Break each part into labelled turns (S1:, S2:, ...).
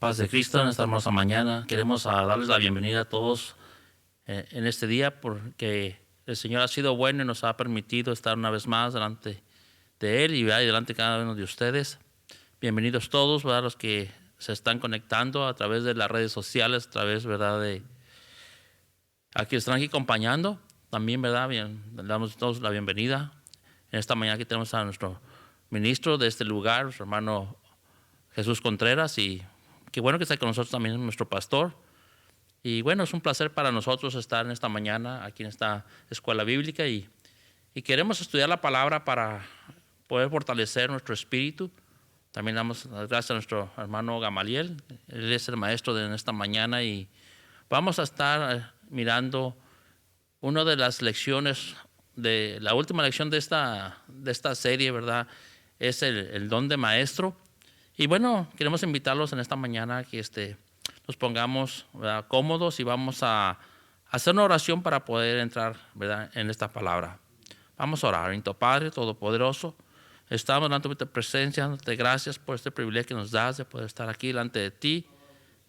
S1: Paz de Cristo en esta hermosa mañana. Queremos darles la bienvenida a todos en este día porque el Señor ha sido bueno y nos ha permitido estar una vez más delante de Él y delante de cada uno de ustedes. Bienvenidos todos, ¿verdad? Los que se están conectando a través de las redes sociales, a través, ¿verdad? De aquí están aquí acompañando también, ¿verdad? Bien, le damos todos la bienvenida. En esta mañana aquí tenemos a nuestro ministro de este lugar, nuestro hermano Jesús Contreras, y qué bueno que está con nosotros también nuestro pastor. Y bueno, es un placer para nosotros estar en esta mañana aquí en esta escuela bíblica y queremos estudiar la palabra para poder fortalecer nuestro espíritu. También damos las gracias a nuestro hermano Gamaliel, él es el maestro de esta mañana y vamos a estar mirando una de las lecciones, de la última lección de esta serie, ¿verdad? Es el don de maestro. Y bueno, queremos invitarlos en esta mañana a que nos pongamos, ¿verdad?, cómodos y vamos a hacer una oración para poder entrar, ¿verdad?, en esta palabra. Vamos a orar. Bendito Padre Todopoderoso, estamos delante de tu presencia, dándote gracias por este privilegio que nos das de poder estar aquí delante de ti.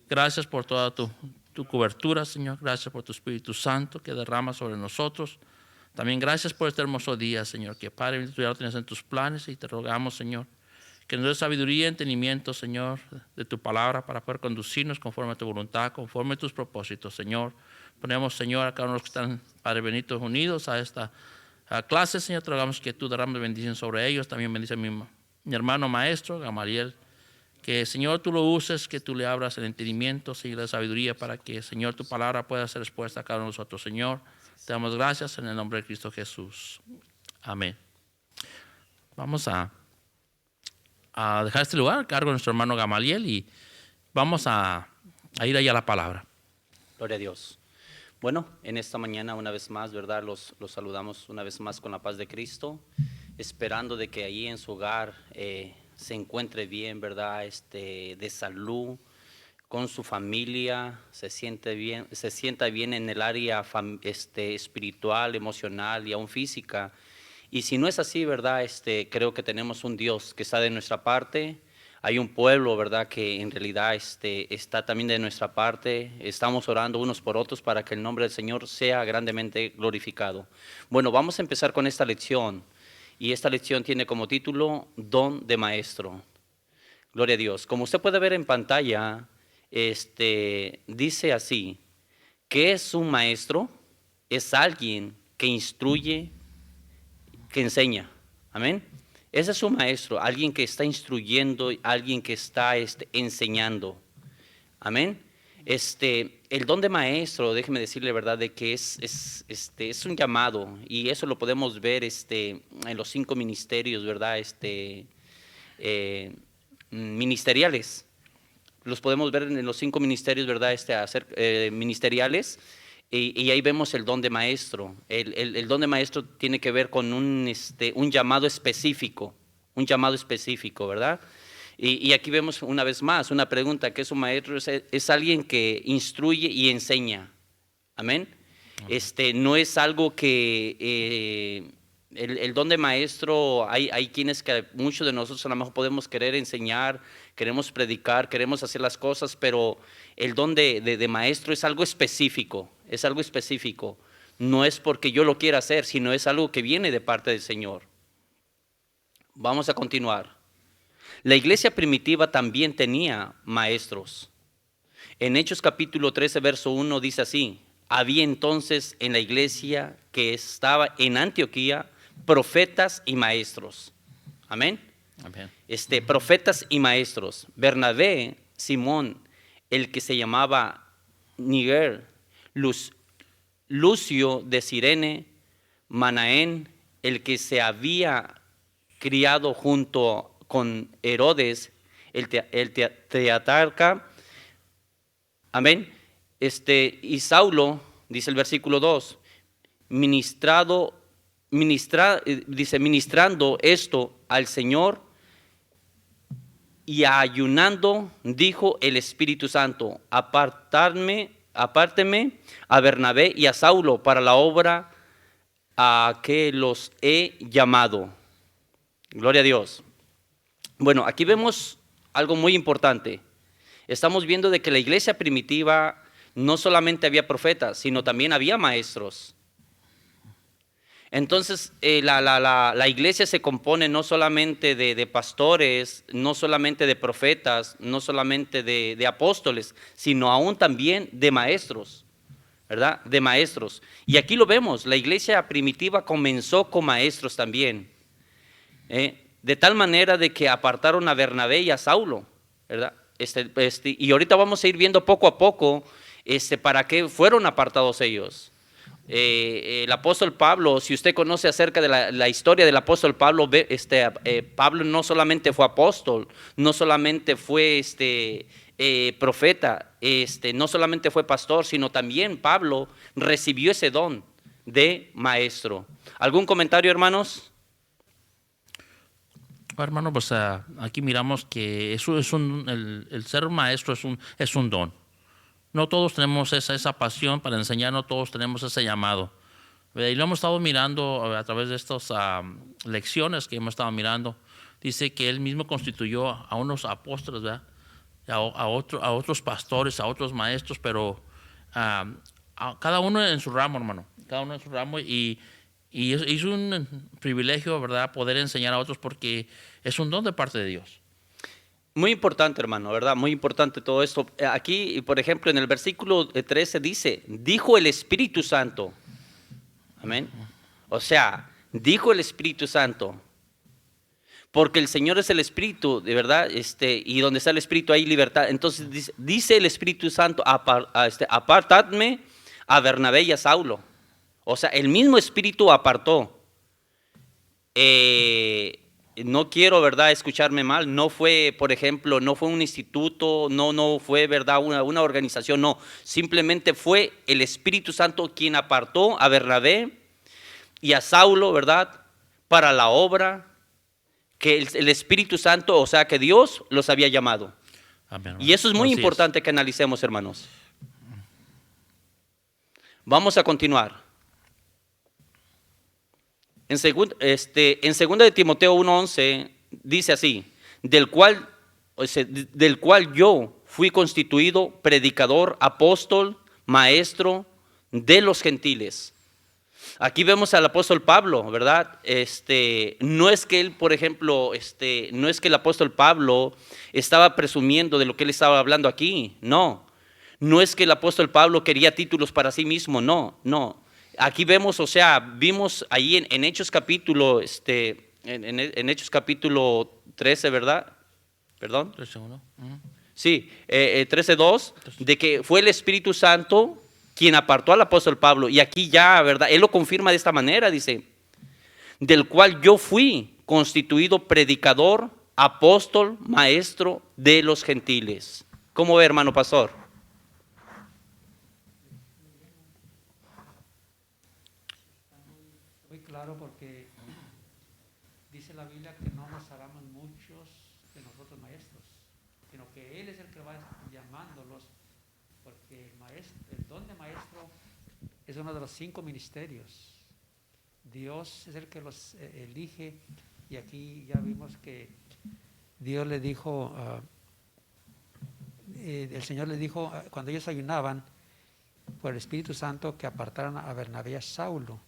S1: Gracias por toda tu cobertura, Señor. Gracias por tu Espíritu Santo que derrama sobre nosotros. También gracias por este hermoso día, Señor, que Padre, tú ya lo tienes en tus planes y te rogamos, Señor, que nos dé sabiduría y entendimiento, Señor, de tu palabra para poder conducirnos conforme a tu voluntad, conforme a tus propósitos, Señor. Ponemos, Señor, a cada uno de los que están, Padre Benito, unidos a esta clase, Señor. Te rogamos que tú derrames bendición sobre ellos. También bendice a mi hermano maestro, Gamaliel. Que, Señor, tú lo uses, que tú le abras el entendimiento, Señor, la sabiduría para que, Señor, tu palabra pueda ser expuesta a cada uno de nosotros, Señor. Te damos gracias en el nombre de Cristo Jesús. Amén. Vamos a dejar este lugar a cargo de nuestro hermano Gamaliel y vamos a ir allá a la palabra.
S2: Gloria a Dios. Bueno, en esta mañana una vez más, ¿verdad? Los saludamos una vez más con la paz de Cristo, esperando de que allí en su hogar se encuentre bien, ¿verdad? De salud, con su familia, se sienta bien en el área espiritual, emocional y aún física. Y si no es así, ¿verdad? Creo que tenemos un Dios que está de nuestra parte. Hay un pueblo, ¿verdad?, que en realidad está también de nuestra parte. Estamos orando unos por otros para que el nombre del Señor sea grandemente glorificado. Bueno, vamos a empezar con esta lección. Y esta lección tiene como título Don de Maestro. Gloria a Dios. Como usted puede ver en pantalla, dice así: ¿qué es un maestro? Es alguien que instruye, que enseña. Amén. Ese es un maestro, alguien que está instruyendo, alguien que está enseñando. Amén. El don de maestro, déjeme decirle, verdad, de que es un llamado, y eso lo podemos ver en los 5 ministerios, verdad, ministeriales. Los podemos ver en los 5 ministerios, verdad, ministeriales. Y ahí vemos el don de maestro. El don de maestro tiene que ver con un llamado específico, ¿verdad? Y aquí vemos una vez más una pregunta: ¿qué es un maestro? Es alguien que instruye y enseña. Amén. No es algo que el don de maestro, hay quienes que muchos de nosotros a lo mejor podemos querer enseñar, queremos predicar, queremos hacer las cosas, pero el don de maestro es algo específico. Es algo específico, no es porque yo lo quiera hacer, sino es algo que viene de parte del Señor. Vamos a continuar. La iglesia primitiva también tenía maestros. En Hechos capítulo 13, verso 1 dice así: había entonces en la iglesia que estaba en Antioquía profetas y maestros. Amén.
S1: Amén.
S2: Profetas y maestros. Bernabé, Simón, el que se llamaba Niger, Lucio de Cirene, Manaén, el que se había criado junto con Herodes, el teatrarca. Amén. Y Saulo, dice el versículo 2, ministrando esto al Señor y ayunando, dijo el Espíritu Santo: apárteme a Bernabé y a Saulo para la obra a que los he llamado. Gloria a Dios. Bueno, aquí vemos algo muy importante. Estamos viendo de que la iglesia primitiva no solamente había profetas, sino también había maestros. Entonces, la iglesia se compone no solamente de pastores, no solamente de profetas, no solamente de apóstoles, sino aún también de maestros, ¿verdad? De maestros. Y aquí lo vemos, la iglesia primitiva comenzó con maestros también, de tal manera de que apartaron a Bernabé y a Saulo, ¿verdad? Y ahorita vamos a ir viendo poco a poco para qué fueron apartados ellos. El apóstol Pablo, si usted conoce acerca de la historia del apóstol Pablo, Pablo no solamente fue apóstol, no solamente fue profeta, no solamente fue pastor, sino también Pablo recibió ese don de maestro. ¿Algún comentario, hermanos?
S1: Hermano, pues aquí miramos que eso es el ser maestro es un don. No todos tenemos esa pasión para enseñar, no todos tenemos ese llamado. Y lo hemos estado mirando a través de estas lecciones que hemos estado mirando. Dice que él mismo constituyó a unos apóstoles, ¿verdad? A otros pastores, a otros maestros, pero a cada uno en su ramo, hermano. Cada uno en su ramo y es un privilegio, ¿verdad?, poder enseñar a otros porque es un don de parte de Dios.
S2: Muy importante, hermano, ¿verdad? Muy importante todo esto. Aquí, por ejemplo, en el versículo 13 dice, dijo el Espíritu Santo. Amén. O sea, dijo el Espíritu Santo. Porque el Señor es el Espíritu, de verdad, y donde está el Espíritu hay libertad. Entonces dice el Espíritu Santo, apartadme a Bernabé y a Saulo. O sea, el mismo Espíritu apartó. No quiero, ¿verdad?, escucharme mal, no fue, por ejemplo, no fue un instituto, no fue, ¿verdad?, una organización, no, simplemente fue el Espíritu Santo quien apartó a Bernabé y a Saulo, ¿verdad?, para la obra que el Espíritu Santo, o sea, que Dios los había llamado. Amén. Y eso es muy importante que analicemos, hermanos. Vamos a continuar. En 2 de Timoteo 1:11 dice así, del cual yo fui constituido predicador, apóstol, maestro de los gentiles. Aquí vemos al apóstol Pablo, ¿verdad? No es que él, por ejemplo, no es que el apóstol Pablo estaba presumiendo de lo que él estaba hablando aquí, no. No es que el apóstol Pablo quería títulos para sí mismo, no. Aquí vemos, o sea, vimos ahí en Hechos capítulo, en Hechos capítulo 13, ¿verdad? ¿Perdón?
S1: 13:1.
S2: Sí, 13:2, de que fue el Espíritu Santo quien apartó al apóstol Pablo. Y aquí ya, ¿verdad? Él lo confirma de esta manera, dice, del cual yo fui constituido predicador, apóstol, maestro de los gentiles. ¿Cómo ve, hermano pastor?
S3: Claro, porque dice la Biblia que no nos hagamos muchos de nosotros maestros, sino que Él es el que va llamándolos, porque el don de maestro es uno de los 5 ministerios. Dios es el que los elige, y aquí ya vimos que Dios le dijo, el Señor les dijo cuando ellos ayunaban por el Espíritu Santo que apartaran a Bernabé y a Saulo.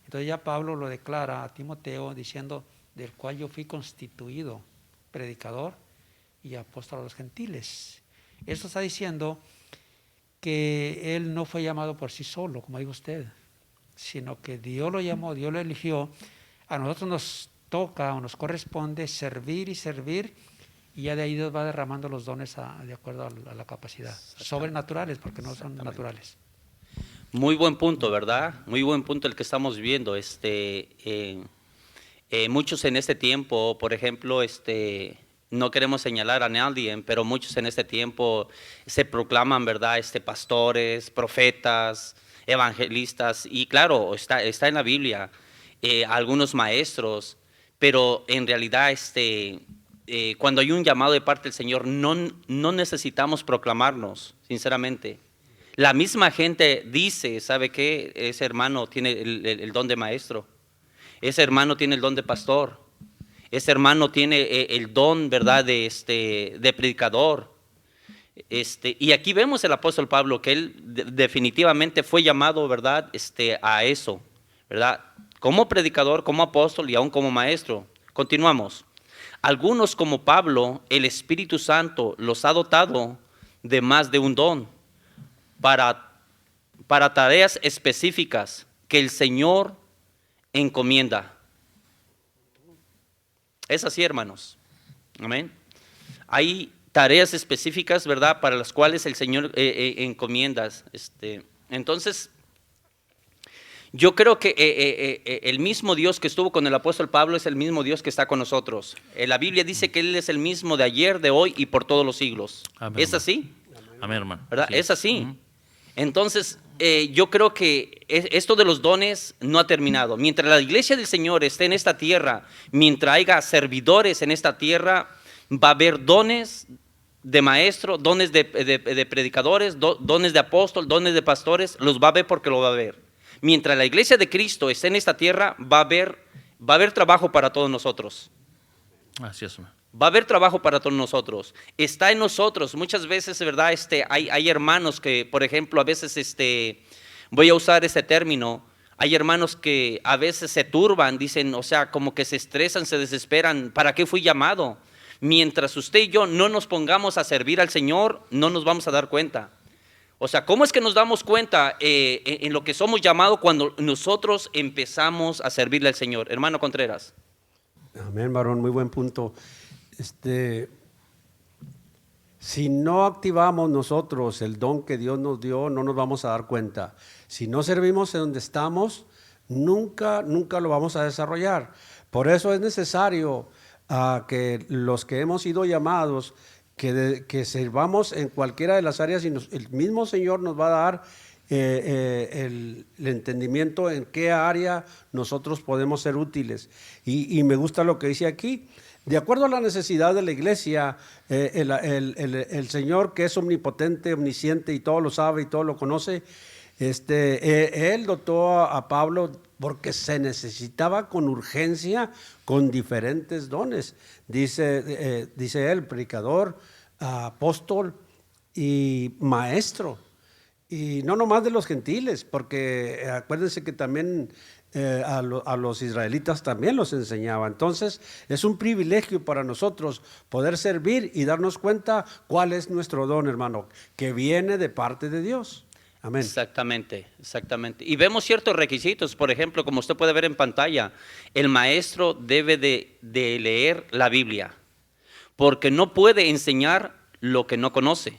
S3: Entonces ya Pablo lo declara a Timoteo diciendo, del cual yo fui constituido predicador y apóstol a los gentiles. Esto está diciendo que él no fue llamado por sí solo, como dijo usted, sino que Dios lo llamó, Dios lo eligió. A nosotros nos toca o nos corresponde servir, y ya de ahí Dios va derramando los dones de acuerdo a la capacidad. Sobrenaturales, porque no son naturales.
S2: Muy buen punto, ¿verdad? Muy buen punto el que estamos viendo. Muchos en este tiempo, por ejemplo, no queremos señalar a nadie, pero muchos en este tiempo se proclaman, ¿verdad?, pastores, profetas, evangelistas, y claro, está en la Biblia, algunos maestros, pero en realidad cuando hay un llamado de parte del Señor, no necesitamos proclamarnos, sinceramente. La misma gente dice, ¿sabe qué? Ese hermano tiene el don de maestro, ese hermano tiene el don de pastor, ese hermano tiene el don, ¿verdad?, de predicador. Y aquí vemos el apóstol Pablo que él definitivamente fue llamado, ¿verdad? A eso, ¿verdad? Como predicador, como apóstol y aún como maestro. Continuamos. Algunos como Pablo, el Espíritu Santo los ha dotado de más de un don para tareas específicas que el Señor encomienda. Es así, hermanos. Amén. Hay tareas específicas, ¿verdad?, para las cuales el Señor encomienda. Entonces, yo creo que el mismo Dios que estuvo con el apóstol Pablo es el mismo Dios que está con nosotros. La Biblia dice que Él es el mismo de ayer, de hoy y por todos los siglos.
S1: Amén,
S2: ¿Es así?
S1: Amén, hermano.
S2: ¿Verdad?
S1: Sí.
S2: Es así.
S1: Ujú.
S2: Entonces, yo creo que esto de los dones no ha terminado. Mientras la iglesia del Señor esté en esta tierra, mientras haya servidores en esta tierra, va a haber dones de maestro, dones de predicadores, dones de apóstol, dones de pastores, los va a haber porque lo va a haber. Mientras la iglesia de Cristo esté en esta tierra, va a haber trabajo para todos nosotros.
S1: Así es, hermano.
S2: Va a haber trabajo para todos nosotros. Está en nosotros. Muchas veces, ¿verdad? Hay hermanos que, por ejemplo, a veces, voy a usar este término, hay hermanos que a veces se turban, dicen, o sea, como que se estresan, se desesperan. ¿Para qué fui llamado? Mientras usted y yo no nos pongamos a servir al Señor, no nos vamos a dar cuenta. O sea, ¿cómo es que nos damos cuenta en lo que somos llamados cuando nosotros empezamos a servirle al Señor? Hermano Contreras.
S4: Amén, varón, muy buen punto. Si no activamos nosotros el don que Dios nos dio, no nos vamos a dar cuenta. Si no servimos en donde estamos, nunca lo vamos a desarrollar. Por eso es necesario que los que hemos sido llamados, que sirvamos en cualquiera de las áreas y el mismo Señor nos va a dar el entendimiento en qué área nosotros podemos ser útiles. Y me gusta lo que dice aquí. De acuerdo a la necesidad de la iglesia, el Señor, que es omnipotente, omnisciente y todo lo sabe y todo lo conoce, Él dotó a Pablo porque se necesitaba con urgencia, con diferentes dones. Dice él, predicador, apóstol y maestro. Y no nomás de los gentiles, porque acuérdense que también a los israelitas también los enseñaba. Entonces es un privilegio para nosotros poder servir y darnos cuenta cuál es nuestro don, hermano, que viene de parte de Dios. Amén.
S2: Exactamente. Y vemos ciertos requisitos. Por ejemplo, como usted puede ver en pantalla, el maestro debe de leer la Biblia, porque no puede enseñar lo que no conoce.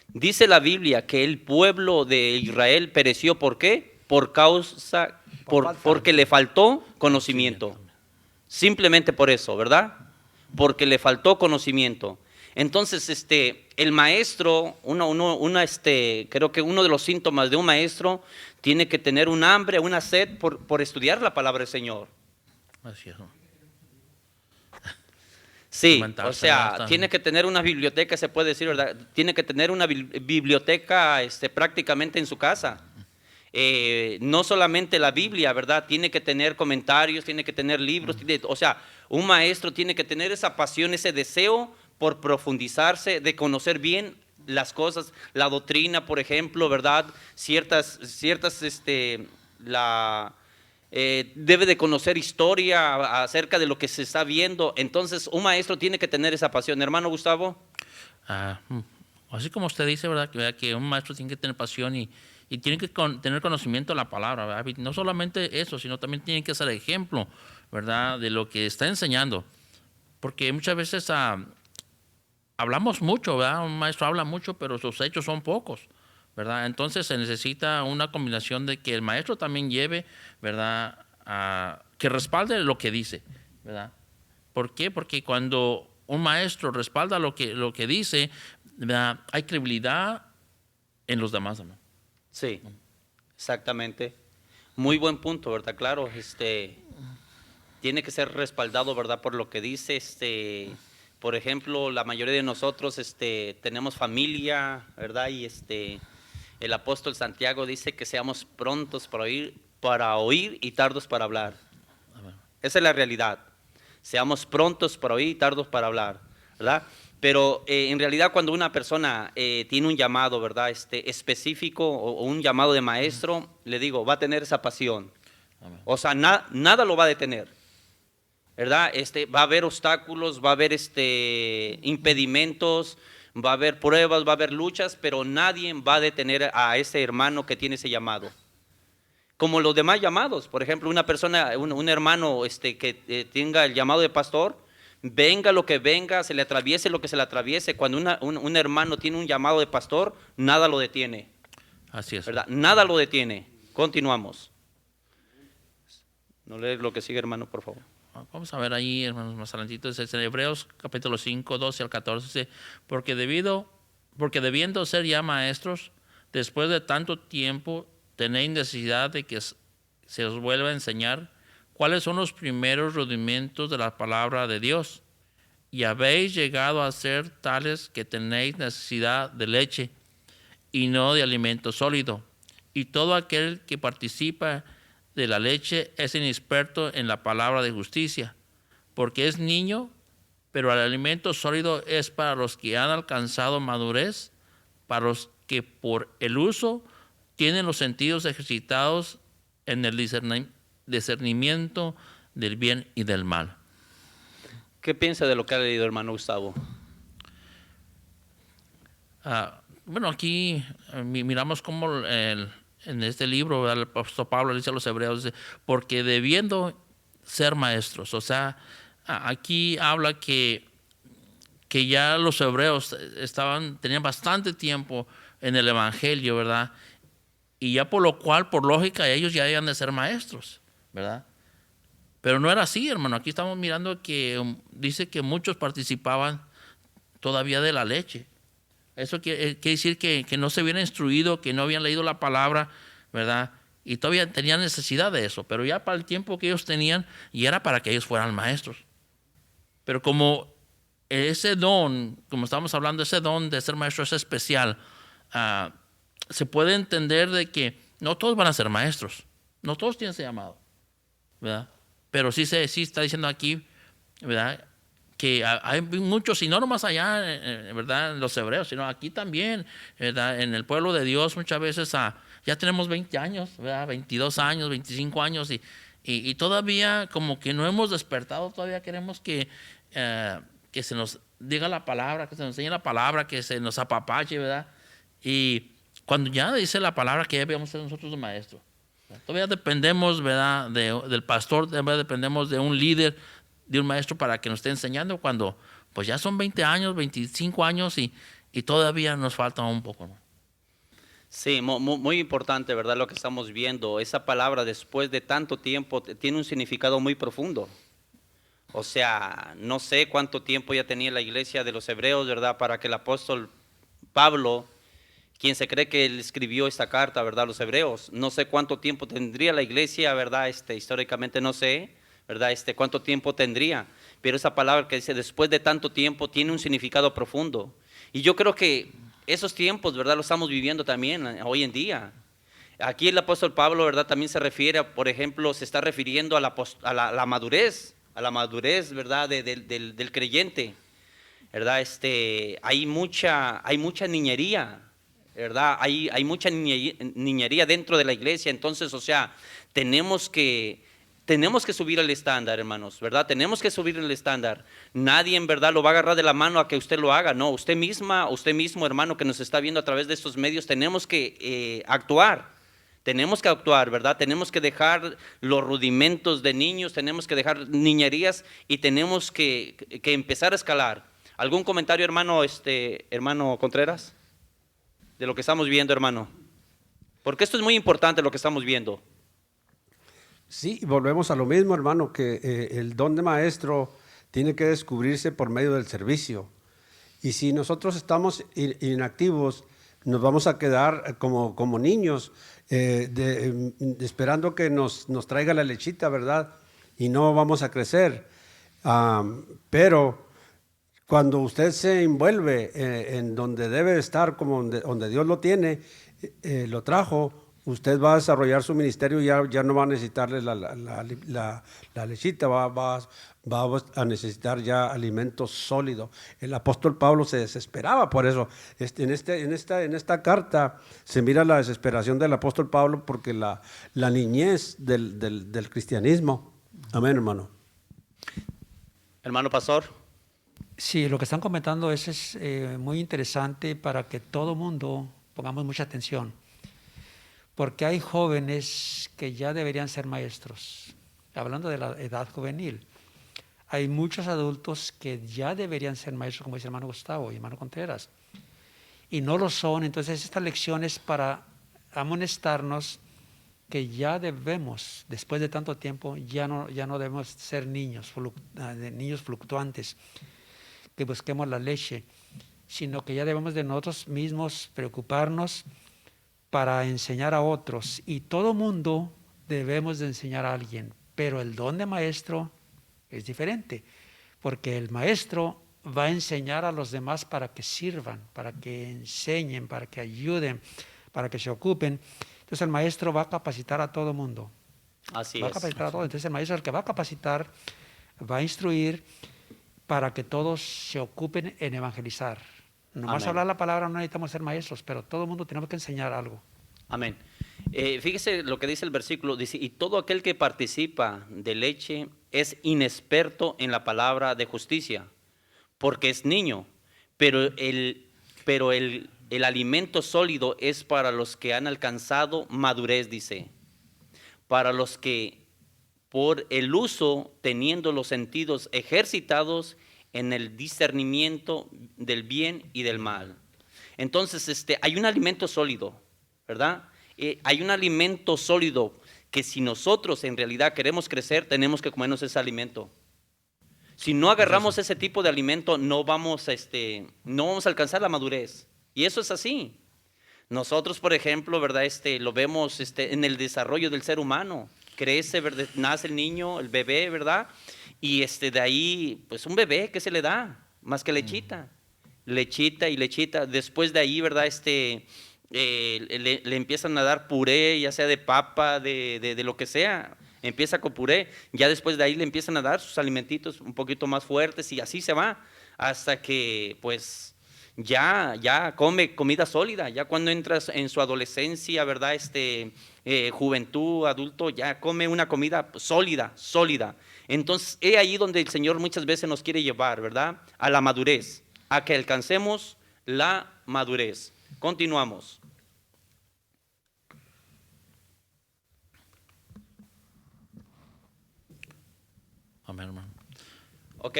S2: Dice la Biblia que el pueblo de Israel pereció, ¿por qué? Porque le faltó conocimiento. Simplemente por eso, ¿verdad? Porque le faltó conocimiento. Entonces, el maestro, creo que uno de los síntomas de un maestro tiene que tener un hambre, una sed por estudiar la palabra del Señor.
S1: Así es.
S2: Sí, o sea, tiene que tener una biblioteca, se puede decir, ¿verdad? Tiene que tener una biblioteca prácticamente en su casa. No solamente la Biblia, ¿verdad? Tiene que tener comentarios, tiene que tener libros. O sea, un maestro tiene que tener esa pasión, ese deseo por profundizarse, de conocer bien las cosas, la doctrina, por ejemplo, ¿verdad? Debe de conocer historia acerca de lo que se está viendo. Entonces, un maestro tiene que tener esa pasión. Hermano Gustavo.
S1: Así como usted dice, ¿verdad? Que un maestro tiene que tener pasión y tiene que tener conocimiento de la palabra, ¿verdad? No solamente eso, sino también tiene que ser ejemplo, ¿verdad? De lo que está enseñando. Porque muchas veces hablamos mucho, ¿verdad? Un maestro habla mucho, pero sus hechos son pocos, ¿verdad? Entonces se necesita una combinación de que el maestro también lleve, ¿verdad? Que respalde lo que dice, ¿verdad? ¿Por qué? Porque cuando un maestro respalda lo que dice, ¿verdad? Hay credibilidad en los demás, ¿no?
S2: Sí, exactamente. Muy buen punto, ¿verdad? Claro, tiene que ser respaldado, ¿verdad? Por lo que dice, por ejemplo, la mayoría de nosotros, tenemos familia, ¿verdad? Y el apóstol Santiago dice que seamos prontos para oír y tardos para hablar. Esa es la realidad. Seamos prontos para oír y tardos para hablar, ¿verdad? Pero en realidad cuando una persona tiene un llamado, ¿verdad? Específico o un llamado de maestro, le digo, va a tener esa pasión.
S1: Amén.
S2: O sea, nada lo va a detener, ¿verdad? Va a haber obstáculos, va a haber impedimentos, va a haber pruebas, va a haber luchas, pero nadie va a detener a ese hermano que tiene ese llamado. Como los demás llamados, por ejemplo, una persona, un hermano que tenga el llamado de pastor, venga lo que venga, se le atraviese lo que se le atraviese, cuando un hermano tiene un llamado de pastor, nada lo detiene.
S1: Así es.
S2: ¿Verdad? Nada lo detiene. Continuamos. No lees lo que sigue, hermano, por favor.
S1: Vamos a ver ahí, hermanos, más adelantito, es en Hebreos capítulo 5, 12 al 14, dice, porque debiendo ser ya maestros, después de tanto tiempo, tenéis necesidad de que se os vuelva a enseñar cuáles son los primeros rudimentos de la palabra de Dios. Y habéis llegado a ser tales que tenéis necesidad de leche y no de alimento sólido. Y todo aquel que participa de la leche es inexperto en la palabra de justicia, porque es niño, pero el alimento sólido es para los que han alcanzado madurez, para los que por el uso tienen los sentidos ejercitados en el discernimiento del bien y del mal.
S2: ¿Qué piensa de lo que ha leído, hermano Gustavo?
S1: Bueno, aquí miramos cómo en este libro el apóstol Pablo dice a los hebreos, dice, porque debiendo ser maestros, o sea, aquí habla que ya los hebreos tenían bastante tiempo en el evangelio, ¿verdad? Y ya por lo cual, por lógica, ellos ya debían de ser maestros, ¿verdad? Pero no era así, hermano. Aquí estamos mirando que dice que muchos participaban todavía de la leche. Eso quiere decir que no se habían instruido, que no habían leído la palabra, ¿verdad? Y todavía tenían necesidad de eso, pero ya para el tiempo que ellos tenían, y era para que ellos fueran maestros. Pero como ese don, como estamos hablando, ese don de ser maestro es especial, se puede entender de que no todos van a ser maestros, no todos tienen ese llamado, ¿verdad? Pero sí está diciendo aquí, ¿verdad?, que hay muchos, y no nomás allá, ¿verdad?, en los hebreos, sino aquí también, ¿verdad?, en el pueblo de Dios muchas veces ya tenemos 20 años, ¿verdad?, 22 años, 25 años, y todavía como que no hemos despertado, todavía queremos que se nos diga la palabra, que se nos enseñe la palabra, que se nos apapache, ¿verdad? Y cuando ya dice la palabra que ya debemos ser nosotros los maestros, todavía dependemos, ¿verdad?, del pastor, todavía dependemos de un líder, de un maestro para que nos esté enseñando, cuando pues ya son 20 años, 25 años y todavía nos falta un poco, ¿no?
S2: Sí, muy importante, ¿verdad? Lo que estamos viendo, esa palabra después de tanto tiempo tiene un significado muy profundo. O sea, no sé cuánto tiempo ya tenía la iglesia de los hebreos, ¿verdad?, para que el apóstol Pablo, quien se cree que él escribió esta carta, ¿verdad?, a los hebreos, no sé cuánto tiempo tendría la iglesia, ¿verdad?, históricamente no sé, ¿verdad?, cuánto tiempo tendría, pero esa palabra que dice después de tanto tiempo tiene un significado profundo. Y yo creo que esos tiempos, ¿verdad?, lo estamos viviendo también hoy en día. Aquí el apóstol Pablo, ¿verdad?, también se refiere, por ejemplo, se está refiriendo a la madurez, ¿verdad?, del creyente, ¿verdad? Hay mucha niñería, ¿verdad? Hay mucha niñería dentro de la iglesia, entonces, o sea, tenemos que subir el estándar, hermanos, ¿verdad? Tenemos que subir el estándar. Nadie en verdad lo va a agarrar de la mano a que usted lo haga, no. Usted mismo, hermano, que nos está viendo a través de estos medios, tenemos que actuar. Tenemos que actuar, ¿verdad? Tenemos que dejar los rudimentos de niños, tenemos que dejar niñerías y tenemos que empezar a escalar. ¿Algún comentario, hermano, hermano Contreras? De lo que estamos viendo, hermano. Porque esto es muy importante lo que estamos viendo.
S4: Sí, volvemos a lo mismo, hermano, que el don de maestro tiene que descubrirse por medio del servicio. Y si nosotros estamos inactivos, nos vamos a quedar como niños, esperando que nos traiga la lechita, ¿verdad? Y no vamos a crecer. Pero cuando usted se envuelve en donde debe estar, como donde Dios lo tiene, lo trajo, usted va a desarrollar su ministerio y ya no va a necesitarle la lechita, va a necesitar ya alimento sólido. El apóstol Pablo se desesperaba por eso. En esta carta se mira la desesperación del apóstol Pablo porque la niñez del cristianismo. Amén, hermano.
S2: Hermano pastor.
S3: Sí, lo que están comentando es muy interesante para que todo mundo pongamos mucha atención, porque hay jóvenes que ya deberían ser maestros, hablando de la edad juvenil. Hay muchos adultos que ya deberían ser maestros, como dice el hermano Gustavo y el hermano Contreras, y no lo son. Entonces esta lección es para amonestarnos que ya debemos, después de tanto tiempo, ya no debemos ser niños fluctuantes, que busquemos la leche, sino que ya debemos de nosotros mismos preocuparnos para enseñar a otros. Y todo mundo debemos de enseñar a alguien, pero el don de maestro es diferente, porque el maestro va a enseñar a los demás para que sirvan, para que enseñen, para que ayuden, para que se ocupen. Entonces el maestro va a capacitar a todo mundo.
S2: Así
S3: va
S2: es.
S3: a capacitar a todos. Entonces el maestro es el que va a capacitar, va a instruir para que todos se ocupen en evangelizar. Nomás
S2: Amén.
S3: hablar la palabra no necesitamos ser maestros, pero todo el mundo tenemos que enseñar algo.
S2: Amén. Fíjese lo que dice el versículo, dice, y todo aquel que participa de leche es inexperto en la palabra de justicia, porque es niño, pero el alimento sólido es para los que han alcanzado madurez, dice, para los que por el uso, teniendo los sentidos ejercitados en el discernimiento del bien y del mal. Entonces, hay un alimento sólido, ¿verdad? Hay un alimento sólido que si nosotros en realidad queremos crecer, tenemos que comernos ese alimento. Si no agarramos ese tipo de alimento, no vamos a alcanzar la madurez. Y eso es así. Nosotros, por ejemplo, ¿verdad? Lo vemos en el desarrollo del ser humano. Crece, ¿verdad? Nace el niño, el bebé, ¿verdad? Y de ahí, pues un bebé, ¿qué se le da? Más que lechita. Lechita y lechita. Después de ahí, ¿verdad? Le empiezan a dar puré, ya sea de papa, de lo que sea. Empieza con puré. Ya después de ahí le empiezan a dar sus alimentitos un poquito más fuertes y así se va. Hasta que, pues, ya come comida sólida. Ya cuando entras en su adolescencia, ¿verdad? Juventud, adulto, ya come una comida sólida. Entonces, es ahí donde el Señor muchas veces nos quiere llevar, ¿verdad? A la madurez, a que alcancemos la madurez. Continuamos.
S1: Amén, hermano.
S2: Ok,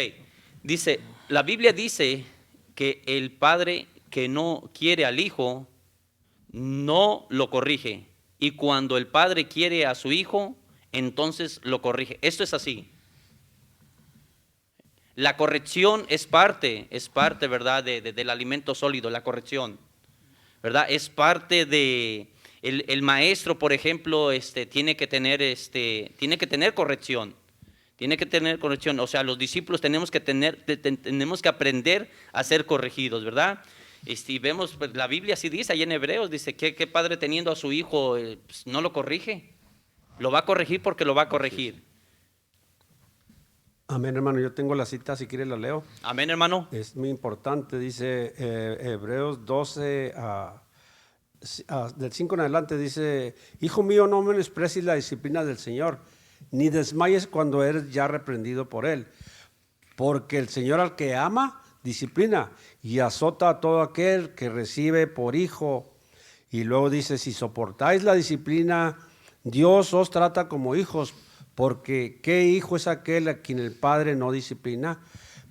S2: dice, la Biblia dice que el padre que no quiere al hijo, no lo corrige. Y cuando el padre quiere a su hijo, entonces lo corrige. Esto es así. La corrección es parte, ¿verdad? Del alimento sólido, la corrección, ¿verdad? Es parte de, el maestro, por ejemplo, tiene que tener corrección. Tiene que tener corrección, o sea, los discípulos tenemos que aprender a ser corregidos, ¿verdad? Y vemos, pues, la Biblia sí dice, ahí en Hebreos, dice que padre teniendo a su hijo pues, no lo corrige. Lo va a corregir porque lo va a corregir.
S4: Amén, hermano. Yo tengo la cita, si quiere la leo.
S2: Amén, hermano.
S4: Es muy importante, dice Hebreos 12, del 5 en adelante, dice, hijo mío, no menosprecies la disciplina del Señor, ni desmayes cuando eres ya reprendido por Él, porque el Señor al que ama, disciplina y azota a todo aquel que recibe por hijo. Y luego dice, si soportáis la disciplina, Dios os trata como hijos, porque ¿qué hijo es aquel a quien el Padre no disciplina?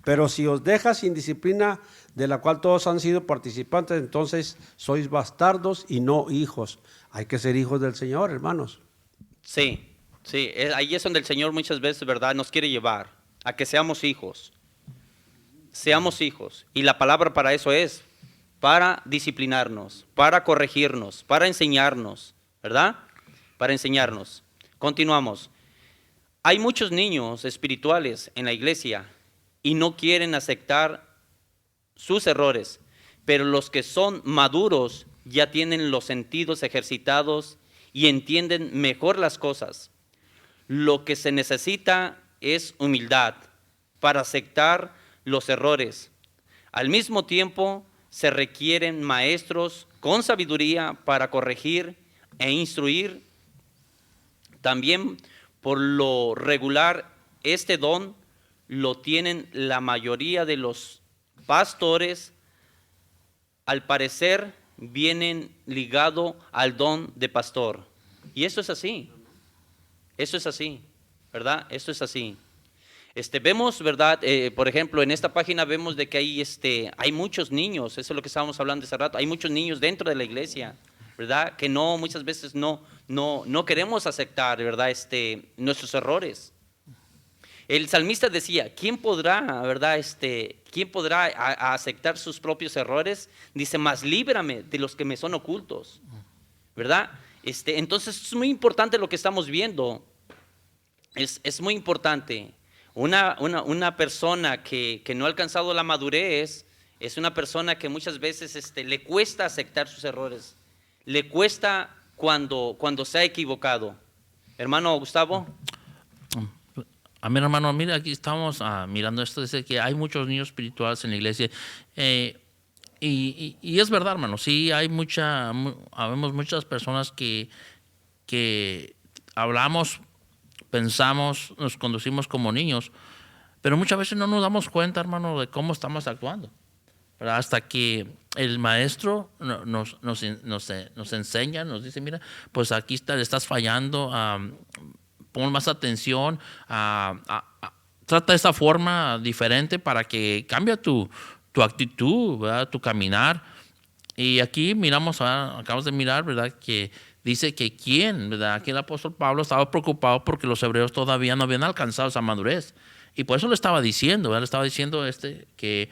S4: Pero si os deja sin disciplina, de la cual todos han sido participantes, entonces sois bastardos y no hijos. Hay que ser hijos del Señor, hermanos.
S2: Sí, ahí es donde el Señor muchas veces, ¿verdad?, nos quiere llevar a que seamos hijos. Seamos hijos. Y la palabra para eso es, para disciplinarnos, para corregirnos, para enseñarnos, ¿verdad? Para enseñarnos. Continuamos. Hay muchos niños espirituales en la iglesia y no quieren aceptar sus errores, pero los que son maduros ya tienen los sentidos ejercitados y entienden mejor las cosas. Lo que se necesita es humildad para aceptar los errores. Al mismo tiempo, se requieren maestros con sabiduría para corregir e instruir. También, por lo regular, este don lo tienen la mayoría de los pastores. Al parecer, vienen ligado al don de pastor. Y eso es así. Eso es así, ¿verdad? Eso es así. Vemos, ¿verdad? Por ejemplo, en esta página vemos de que hay muchos niños, eso es lo que estábamos hablando hace rato, hay muchos niños dentro de la iglesia, ¿verdad? Que muchas veces no queremos aceptar, ¿verdad? Nuestros errores. El salmista decía, ¿quién podrá, verdad? ¿Quién podrá aceptar sus propios errores? Dice, mas líbrame de los que me son ocultos, ¿verdad? Entonces es muy importante lo que estamos viendo, es muy importante. Una persona que no ha alcanzado la madurez es una persona que muchas veces le cuesta aceptar sus errores, le cuesta cuando se ha equivocado. Hermano Gustavo.
S1: A mi hermano, mira, aquí estamos mirando esto, dice que hay muchos niños espirituales en la iglesia. Y es verdad, hermano, sí, habemos muchas personas que hablamos, pensamos, nos conducimos como niños, pero muchas veces no nos damos cuenta, hermano, de cómo estamos actuando, ¿verdad? Hasta que el maestro nos enseña, nos dice, mira, pues aquí le estás fallando, pon más atención, trata de esta forma diferente para que cambie tu actitud, ¿verdad? Tu caminar. Y aquí acabamos de mirar, ¿verdad? Que dice que ¿verdad? Aquí el apóstol Pablo estaba preocupado porque los hebreos todavía no habían alcanzado esa madurez. Y por eso le estaba diciendo, ¿verdad? Le estaba diciendo que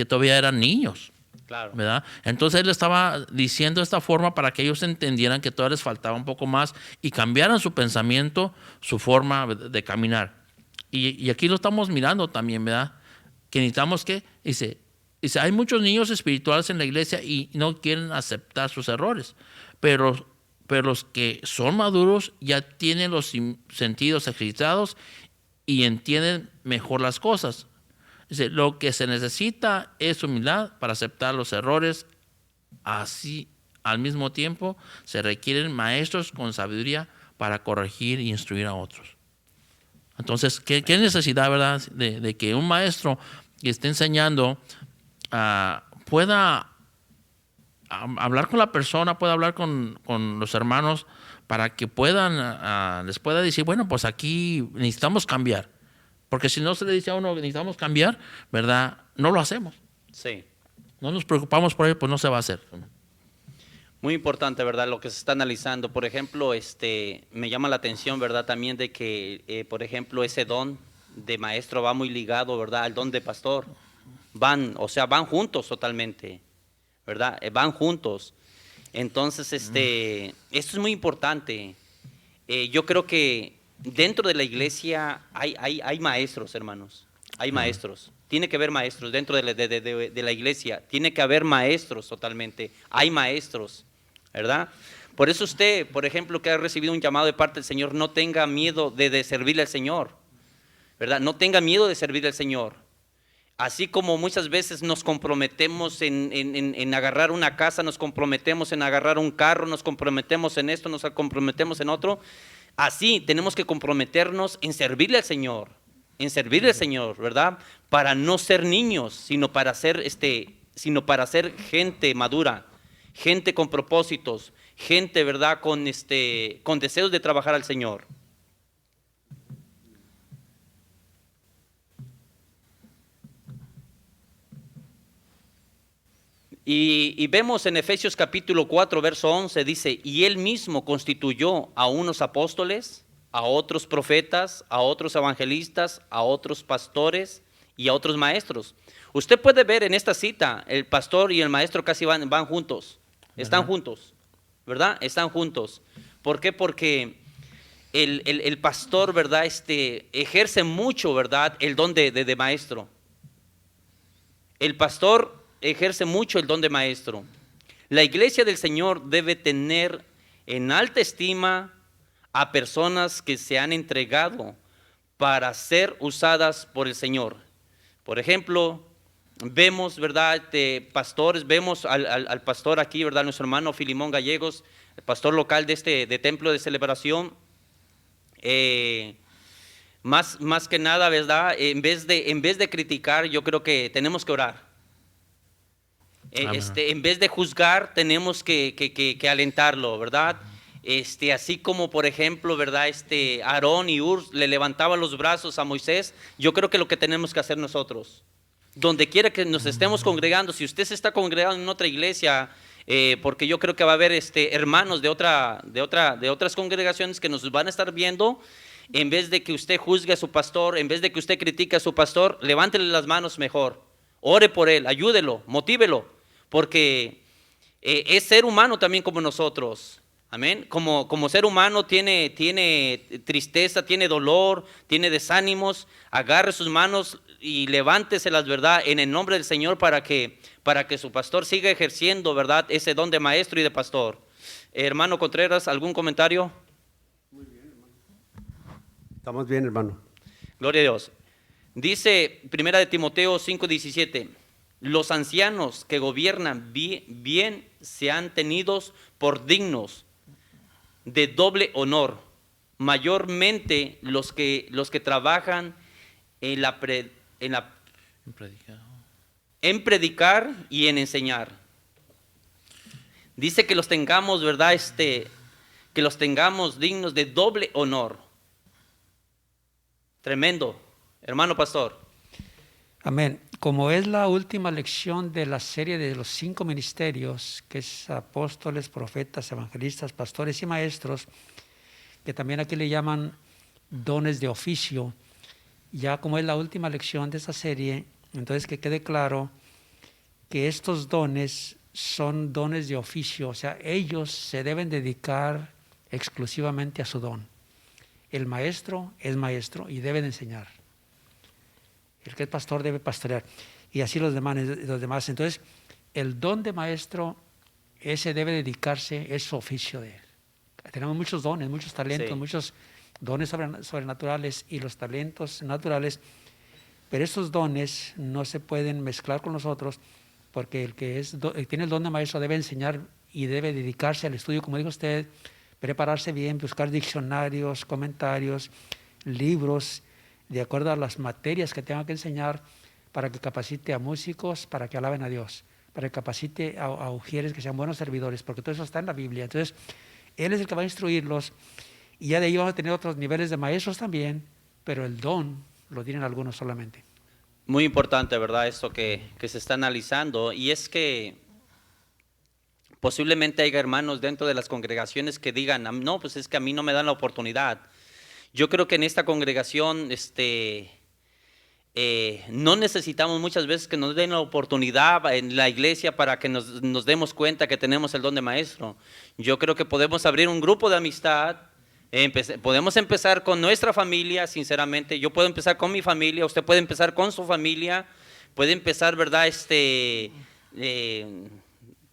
S1: todavía eran niños.
S2: Claro.
S1: ¿Verdad? Entonces él le estaba diciendo de esta forma para que ellos entendieran que todavía les faltaba un poco más y cambiaran su pensamiento, su forma de caminar. Y aquí lo estamos mirando también, ¿verdad? Que necesitamos que, dice, hay muchos niños espirituales en la iglesia y no quieren aceptar sus errores, pero los que son maduros ya tienen los sentidos ejercitados y entienden mejor las cosas. Dice, lo que se necesita es humildad para aceptar los errores. Así, al mismo tiempo, se requieren maestros con sabiduría para corregir e instruir a otros. Entonces, ¿qué necesidad, verdad, de que un maestro que esté enseñando pueda hablar con la persona, pueda hablar con los hermanos para que les pueda decir, bueno, pues aquí necesitamos cambiar? Porque si no se le dice a uno que necesitamos cambiar, ¿verdad? No lo hacemos.
S2: Sí.
S1: No nos preocupamos por ello, pues no se va a hacer.
S2: Muy importante, ¿verdad? Lo que se está analizando. Por ejemplo, me llama la atención, ¿verdad? También de que, por ejemplo, ese don de maestro va muy ligado, ¿verdad? Al don de pastor. Van juntos totalmente, ¿verdad? Van juntos. Entonces, esto es muy importante. Yo creo que dentro de la iglesia hay maestros, hermanos. Hay maestros. Tiene que haber maestros dentro de la iglesia. Tiene que haber maestros totalmente. Hay maestros, ¿verdad? Por eso usted, por ejemplo, que ha recibido un llamado de parte del Señor, no tenga miedo de servirle al Señor, ¿verdad? No tenga miedo de servirle al Señor. Así como muchas veces nos comprometemos en agarrar una casa, nos comprometemos en agarrar un carro, nos comprometemos en esto, nos comprometemos en otro. Así tenemos que comprometernos en servirle al Señor, ¿verdad? Para no ser niños, sino para ser gente madura, gente con propósitos, gente, ¿verdad? Con deseos de trabajar al Señor. Y vemos en Efesios capítulo 4, verso 11, dice, y él mismo constituyó a unos apóstoles, a otros profetas, a otros evangelistas, a otros pastores y a otros maestros. Usted puede ver en esta cita, el pastor y el maestro casi van juntos, están juntos, ¿verdad? Están juntos. ¿Por qué? Porque el pastor, ¿verdad? Ejerce mucho, ¿verdad? El don de maestro. El pastor ejerce mucho el don de maestro. La iglesia del Señor debe tener en alta estima a personas que se han entregado para ser usadas por el Señor. Por ejemplo, vemos, ¿verdad?, pastores, vemos al pastor aquí, ¿verdad?, nuestro hermano Filimón Gallegos, el pastor local de Templo de Celebración. Más que nada, ¿verdad?, en vez de criticar, yo creo que tenemos que orar. En vez de juzgar, tenemos que alentarlo, ¿verdad? Así como, por ejemplo, ¿verdad?, Aarón y Ur le levantaban los brazos a Moisés, yo creo que lo que tenemos que hacer nosotros, donde quiera que nos estemos congregando, si usted se está congregando en otra iglesia, porque yo creo que va a haber hermanos de otras congregaciones que nos van a estar viendo, en vez de que usted juzgue a su pastor, en vez de que usted critique a su pastor, levántele las manos mejor, ore por él, ayúdelo, motívelo, porque es ser humano también como nosotros. Amén. Como ser humano tiene tristeza, tiene dolor, tiene desánimos. Agarre sus manos y levánteselas, ¿verdad?, en el nombre del Señor para que su pastor siga ejerciendo, ¿verdad?, ese don de maestro y de pastor. Hermano Contreras, ¿algún comentario?
S4: Muy bien, hermano. Estamos bien, hermano.
S2: Gloria a Dios. Dice 1 Timoteo 5:17, los ancianos que gobiernan bien sean tenidos por dignos de doble honor, mayormente los que trabajan en predicar y en enseñar. Dice que los tengamos, ¿verdad?, que los tengamos dignos de doble honor. Tremendo, hermano pastor.
S3: Amén. Como es la última lección de la serie de los 5 ministerios, que es apóstoles, profetas, evangelistas, pastores y maestros, que también aquí le llaman dones de oficio, ya como es la última lección de esa serie, entonces que quede claro que estos dones son dones de oficio, o sea, ellos se deben dedicar exclusivamente a su don. El maestro es maestro y debe de enseñar. El que es pastor debe pastorear. Y así los demás. Entonces, el don de maestro, ese debe dedicarse, es su oficio de él. Tenemos muchos dones, muchos talentos, sí, muchos dones sobrenaturales y los talentos naturales, pero estos dones no se pueden mezclar con los otros, porque el que tiene el don de maestro debe enseñar y debe dedicarse al estudio, como dijo usted, prepararse bien, buscar diccionarios, comentarios, libros, de acuerdo a las materias que tenga que enseñar, para que capacite a músicos, para que alaben a Dios, para que capacite a ujieres que sean buenos servidores, porque todo eso está en la Biblia. Entonces, Él es el que va a instruirlos, y ya de ahí vamos a tener otros niveles de maestros también, pero el don lo tienen algunos solamente.
S2: Muy importante, ¿verdad?, esto que se está analizando, y es que posiblemente haya hermanos dentro de las congregaciones que digan, no, pues es que a mí no me dan la oportunidad. Yo creo que en esta congregación no necesitamos muchas veces que nos den la oportunidad en la iglesia para que nos demos cuenta que tenemos el don de maestro. Yo creo que podemos abrir un grupo de amistad, podemos empezar con nuestra familia, sinceramente. Yo puedo empezar con mi familia, usted puede empezar con su familia, puede empezar, ¿verdad?,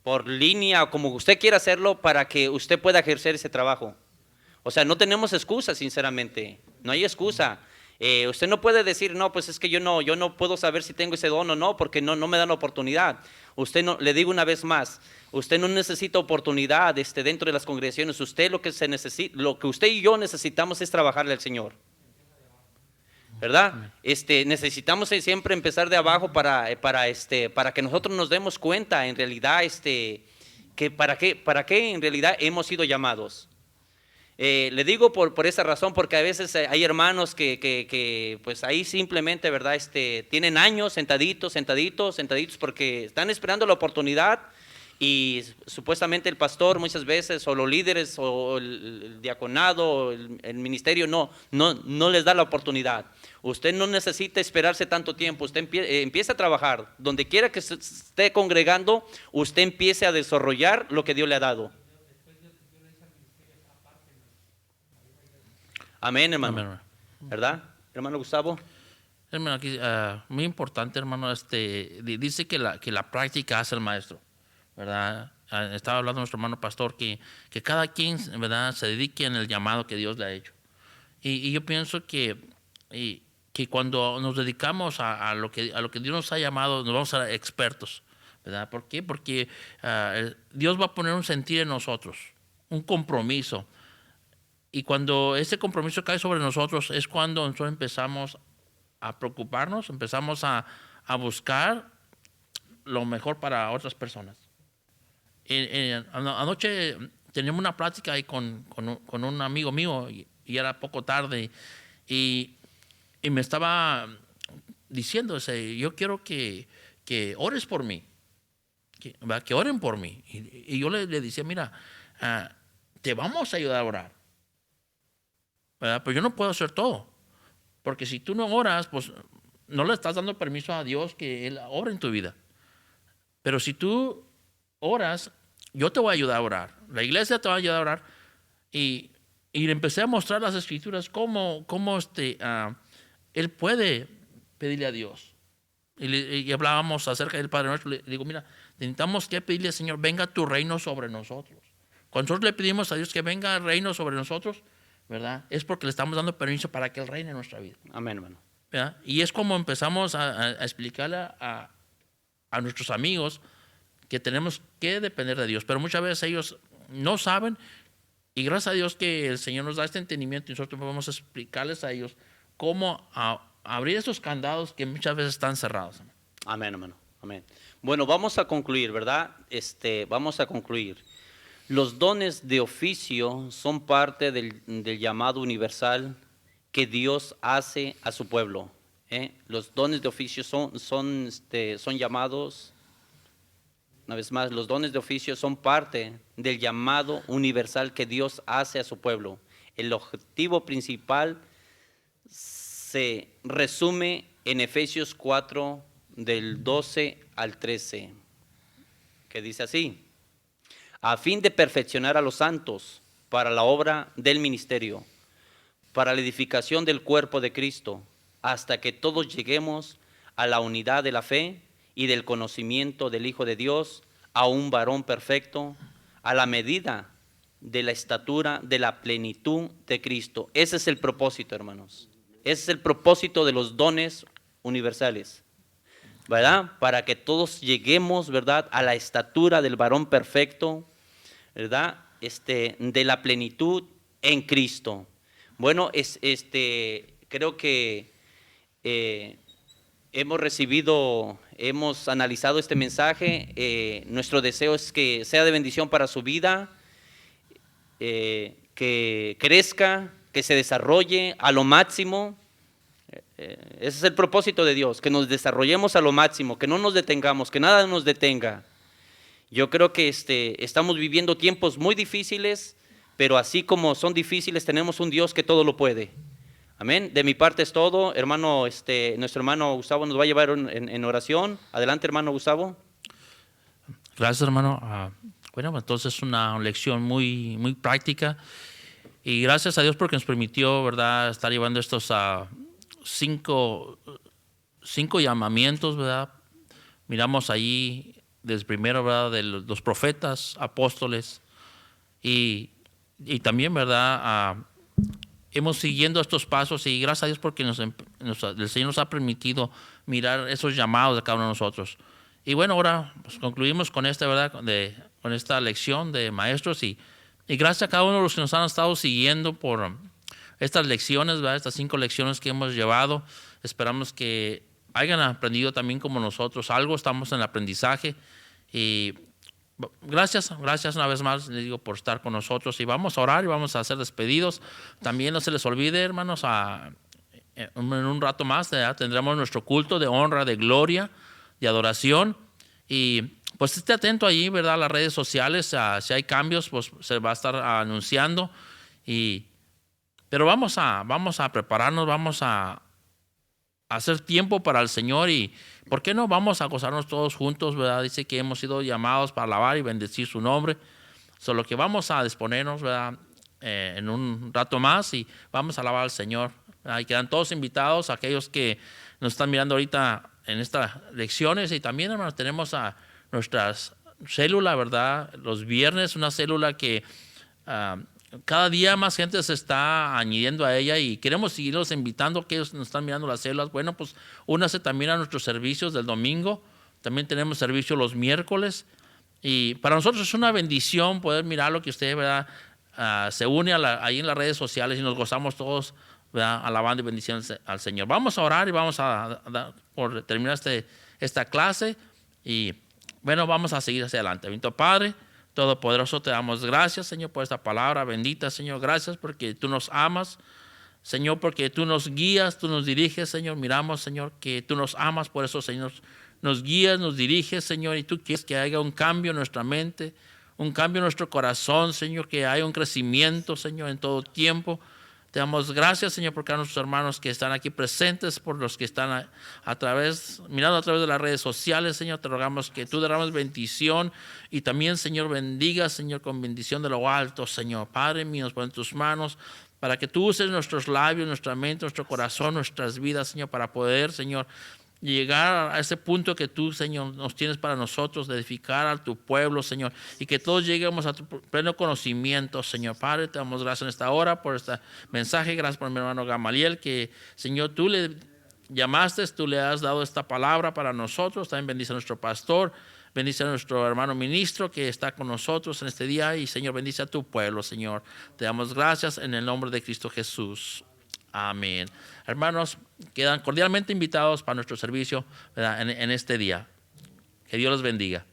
S2: por línea o como usted quiera hacerlo para que usted pueda ejercer ese trabajo. O sea, no tenemos excusa, sinceramente, no hay excusa. Usted no puede decir, no, pues es que yo no puedo saber si tengo ese don o no, porque no me dan la oportunidad. Usted no, le digo una vez más, usted no necesita oportunidad dentro de las congregaciones. Usted lo que usted y yo necesitamos es trabajarle al Señor, ¿verdad? Necesitamos siempre empezar de abajo para que nosotros nos demos cuenta en realidad que para qué en realidad hemos sido llamados. Le digo por esa razón, porque a veces hay hermanos que pues ahí simplemente, ¿verdad?, tienen años sentaditos, porque están esperando la oportunidad, y supuestamente el pastor muchas veces, o los líderes, o el diaconado, o el ministerio no les da la oportunidad. Usted no necesita esperarse tanto tiempo, usted empieza a trabajar, donde quiera que se esté congregando, usted empiece a desarrollar lo que Dios le ha dado. Amén, hermano. Amén. ¿Verdad, hermano Gustavo?
S1: Hermano, aquí, muy importante, hermano, dice que la práctica hace el maestro, ¿verdad? Estaba hablando nuestro hermano pastor que cada quien, ¿verdad?, se dedique en el llamado que Dios le ha hecho. Y yo pienso que cuando nos dedicamos a lo que Dios nos ha llamado, nos vamos a ser expertos, ¿verdad? ¿Por qué? Porque Dios va a poner un sentir en nosotros, un compromiso. Y cuando ese compromiso cae sobre nosotros es cuando nosotros empezamos a preocuparnos, empezamos a buscar lo mejor para otras personas. Anoche teníamos una plática ahí con un amigo mío y era poco tarde y me estaba diciendo, yo quiero que ores por mí, que oren por mí. Y yo le decía, mira, te vamos a ayudar a orar, ¿verdad? Pero yo no puedo hacer todo, porque si tú no oras, pues no le estás dando permiso a Dios que Él obre en tu vida. Pero si tú oras, yo te voy a ayudar a orar, la iglesia te va a ayudar a orar. Y le empecé a mostrar las escrituras cómo Él puede pedirle a Dios. Y hablábamos acerca del Padre Nuestro. Le digo, mira, necesitamos que pedirle al Señor, venga tu reino sobre nosotros. Cuando nosotros le pedimos a Dios que venga el reino sobre nosotros, ¿verdad?, es porque le estamos dando permiso para que Él reine en nuestra vida.
S2: Amén, hermano.
S1: ¿Verdad? Y es como empezamos a explicarle a nuestros amigos que tenemos que depender de Dios. Pero muchas veces ellos no saben. Y gracias a Dios que el Señor nos da este entendimiento y nosotros podemos explicarles a ellos cómo abrir esos candados que muchas veces están cerrados.
S2: Amén, hermano. Amén. Bueno, vamos a concluir, ¿verdad? Vamos a concluir. Los dones de oficio son parte del llamado universal que Dios hace a su pueblo. Los dones de oficio son llamados. Una vez más, los dones de oficio son parte del llamado universal que Dios hace a su pueblo. El objetivo principal se resume en Efesios 4, del 12 al 13, que dice así: a fin de perfeccionar a los santos para la obra del ministerio, para la edificación del cuerpo de Cristo, hasta que todos lleguemos a la unidad de la fe y del conocimiento del Hijo de Dios, a un varón perfecto, a la medida de la estatura de la plenitud de Cristo. Ese es el propósito, hermanos. Ese es el propósito de los dones universales, ¿verdad? Para que todos lleguemos, ¿verdad?, a la estatura del varón perfecto, ¿verdad?, de la plenitud en Cristo. Bueno, creo que hemos analizado este mensaje. Nuestro deseo es que sea de bendición para su vida, que crezca, que se desarrolle a lo máximo. Ese es el propósito de Dios, que nos desarrollemos a lo máximo, que no nos detengamos, que nada nos detenga. Yo creo que estamos viviendo tiempos muy difíciles, pero así como son difíciles, tenemos un Dios que todo lo puede. Amén. De mi parte es todo, hermano. Nuestro hermano Gustavo nos va a llevar en oración. Adelante, hermano Gustavo.
S1: Gracias, hermano. Bueno, entonces una lección muy, muy práctica. Y gracias a Dios porque nos permitió, ¿verdad?, estar llevando estos 5 llamamientos, ¿verdad? Miramos allí desde primero, ¿verdad?, de los profetas, apóstoles y también, ¿verdad?, hemos siguiendo estos pasos y gracias a Dios porque el Señor nos ha permitido mirar esos llamados de cada uno de nosotros. Y bueno, ahora pues, concluimos con ¿verdad?, con esta lección de maestros y gracias a cada uno de los que nos han estado siguiendo por estas lecciones, ¿verdad?, estas 5 lecciones que hemos llevado. Esperamos que hayan aprendido también como nosotros algo. Estamos en el aprendizaje y gracias una vez más, les digo, por estar con nosotros y vamos a orar y vamos a hacer despedidos. También no se les olvide, hermanos, en un rato más tendremos nuestro culto de honra, de gloria, de adoración y pues esté atento allí, ¿verdad?, a las redes sociales. Si hay cambios, pues se va a estar anunciando pero vamos a prepararnos, vamos a hacer tiempo para el Señor y ¿por qué no vamos a gozarnos todos juntos, ¿verdad? Dice que hemos sido llamados para alabar y bendecir su nombre. Solo que vamos a disponernos, ¿verdad?, en un rato más y vamos a alabar al Señor. Y quedan todos invitados, aquellos que nos están mirando ahorita en estas lecciones y también, hermanos, tenemos a nuestras célula, ¿verdad? Los viernes, una célula que cada día más gente se está añadiendo a ella y queremos seguirlos invitando, que ellos nos están mirando las células. Bueno, pues únase también a nuestros servicios del domingo. También tenemos servicio los miércoles. Y para nosotros es una bendición poder mirar lo que usted, ¿verdad? Se une ahí en las redes sociales y nos gozamos todos, ¿verdad? Alabando y bendiciendo al Señor. Vamos a orar y vamos a por terminar esta clase. Y bueno, vamos a seguir hacia adelante. Bendito Padre Todopoderoso, te damos gracias, Señor, por esta palabra bendita, Señor. Gracias porque tú nos amas, Señor, porque tú nos guías, tú nos diriges, Señor. Miramos, Señor, que tú nos amas, por eso, Señor, nos guías, nos diriges, Señor, y tú quieres que haya un cambio en nuestra mente, un cambio en nuestro corazón, Señor, que haya un crecimiento, Señor, en todo tiempo. Te damos gracias, Señor, por cada nuestros hermanos que están aquí presentes, por los que están mirando a través de las redes sociales, Señor. Te rogamos que tú derrames bendición y también, Señor, bendiga, Señor, con bendición de lo alto, Señor. Padre mío, nos ponen en tus manos para que tú uses nuestros labios, nuestra mente, nuestro corazón, nuestras vidas, Señor, para poder, Señor, llegar a ese punto que tú, Señor, nos tienes para nosotros, de edificar a tu pueblo, Señor, y que todos lleguemos a tu pleno conocimiento, Señor. Padre, te damos gracias en esta hora por este mensaje. Gracias por mi hermano Gamaliel, que, Señor, tú le llamaste, tú le has dado esta palabra para nosotros. También bendice a nuestro pastor, bendice a nuestro hermano ministro que está con nosotros en este día, y, Señor, bendice a tu pueblo, Señor. Te damos gracias en el nombre de Cristo Jesús. Amén. Hermanos, quedan cordialmente invitados para nuestro servicio, ¿verdad? En este día. Que Dios los bendiga.